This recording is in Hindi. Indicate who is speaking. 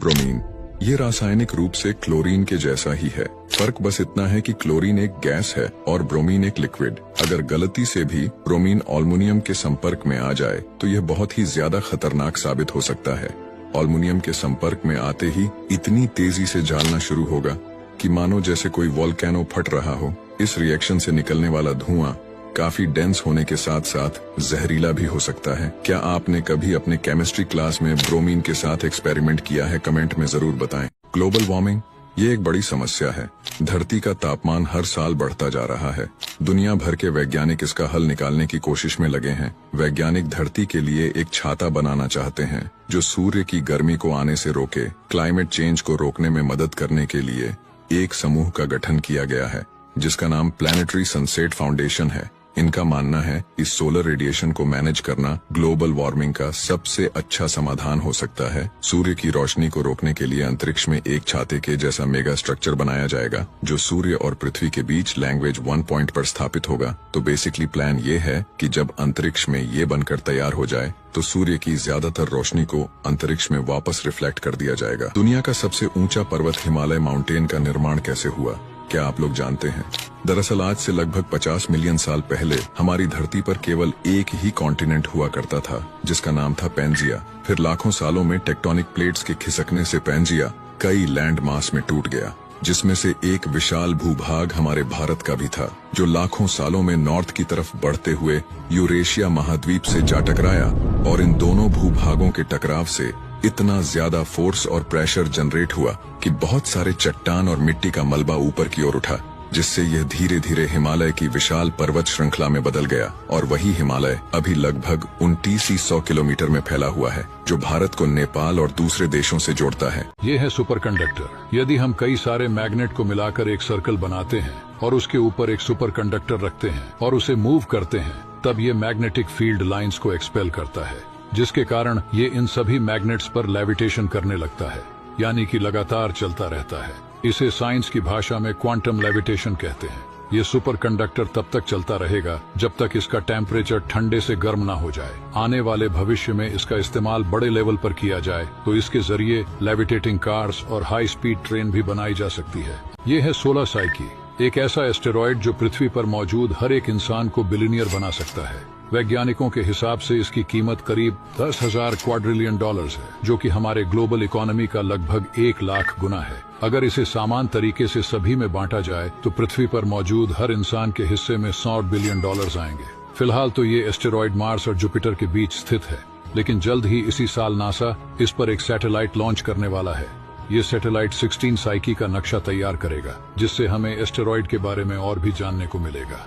Speaker 1: ब्रोमीन। ये रासायनिक रूप से क्लोरीन के जैसा ही है। फर्क बस इतना है कि क्लोरीन एक गैस है और ब्रोमीन एक लिक्विड। अगर गलती से भी ब्रोमीन एल्युमिनियम के संपर्क में आ जाए तो यह बहुत ही ज्यादा खतरनाक साबित हो सकता है। एल्युमिनियम के संपर्क में आते ही इतनी तेजी से जलना शुरू होगा कि मानो जैसे कोई वोल्केनो फट रहा हो। इस रिएक्शन से निकलने वाला धुआं काफी डेंस होने के साथ साथ जहरीला भी हो सकता है। क्या आपने कभी अपने केमिस्ट्री क्लास में ब्रोमीन के साथ एक्सपेरिमेंट किया है? कमेंट में जरूर बताएं। ग्लोबल वार्मिंग ये एक बड़ी समस्या है। धरती का तापमान हर साल बढ़ता जा रहा है। दुनिया भर के वैज्ञानिक इसका हल निकालने की कोशिश में लगे हैं। वैज्ञानिक धरती के लिए एक छाता बनाना चाहते हैं जो सूर्य की गर्मी को आने से रोके। क्लाइमेट चेंज को रोकने में मदद करने के लिए एक समूह का गठन किया गया है जिसका नाम प्लैनेटरी सनसेट फाउंडेशन है। इनका मानना है इस सोलर रेडिएशन को मैनेज करना ग्लोबल वार्मिंग का सबसे अच्छा समाधान हो सकता है। सूर्य की रोशनी को रोकने के लिए अंतरिक्ष में एक छाते के जैसा मेगा स्ट्रक्चर बनाया जाएगा जो सूर्य और पृथ्वी के बीच लैंग्वेज 1 पॉइंट पर स्थापित होगा। तो बेसिकली प्लान ये है कि जब अंतरिक्ष में ये बनकर तैयार हो जाए तो सूर्य की ज्यादातर रोशनी को अंतरिक्ष में वापस रिफ्लेक्ट कर दिया जाएगा। दुनिया का सबसे ऊंचा पर्वत हिमालय माउंटेन का निर्माण कैसे हुआ, क्या आप लोग जानते हैं? दरअसल आज से लगभग 50 मिलियन साल पहले हमारी धरती पर केवल एक ही कॉन्टिनेंट हुआ करता था जिसका नाम था पैंजिया। फिर लाखों सालों में टेक्टोनिक प्लेट्स के खिसकने से पैंजिया कई लैंड मास में टूट गया, जिसमें से एक विशाल भूभाग हमारे भारत का भी था जो लाखों सालों में नॉर्थ की तरफ बढ़ते हुए यूरेशिया महाद्वीप से जा टकराया। और इन दोनों भूभागों के टकराव से इतना ज्यादा फोर्स और प्रेशर जनरेट हुआ कि बहुत सारे चट्टान और मिट्टी का मलबा ऊपर की ओर उठा, जिससे यह धीरे धीरे हिमालय की विशाल पर्वत श्रृंखला में बदल गया। और वही हिमालय अभी लगभग 2900 किलोमीटर में फैला हुआ है जो भारत को नेपाल और दूसरे देशों से जोड़ता है।
Speaker 2: ये है सुपर कंडक्टर। यदि हम कई सारे मैग्नेट को मिलाकर एक सर्कल बनाते हैं और उसके ऊपर एक सुपर कंडक्टर रखते हैं और उसे मूव करते हैं, तब ये मैग्नेटिक फील्ड लाइंस को एक्सपेल करता है, जिसके कारण ये इन सभी मैग्नेट्स पर लेविटेशन करने लगता है, यानी कि लगातार चलता रहता है। इसे साइंस की भाषा में क्वांटम लेविटेशन कहते हैं। ये सुपर कंडक्टर तब तक चलता रहेगा जब तक इसका टेम्परेचर ठंडे से गर्म ना हो जाए। आने वाले भविष्य में इसका इस्तेमाल बड़े लेवल पर किया जाए तो इसके जरिए लेविटेटिंग कार्स और हाई स्पीड ट्रेन भी बनाई जा सकती है। ये है सोलर साइकी, एक ऐसा एस्टेरॉयड जो पृथ्वी पर मौजूद हर एक इंसान को बिलियनियर बना सकता है। वैज्ञानिकों के हिसाब से इसकी कीमत करीब 10,000 क्वाड्रिलियन डॉलर्स है, जो कि हमारे ग्लोबल इकोनॉमी का लगभग 1 लाख गुना है। अगर इसे समान तरीके से सभी में बांटा जाए तो पृथ्वी पर मौजूद हर इंसान के हिस्से में 100 बिलियन डॉलर्स आएंगे। फिलहाल तो ये एस्टेरॉयड मार्स और जुपिटर के बीच स्थित है, लेकिन जल्द ही इसी साल नासा इस पर एक सैटेलाइट लॉन्च करने वाला है। ये सैटेलाइट 16 साइकी का नक्शा तैयार करेगा, जिससे हमें एस्टेरॉयड के बारे में और भी जानने को मिलेगा।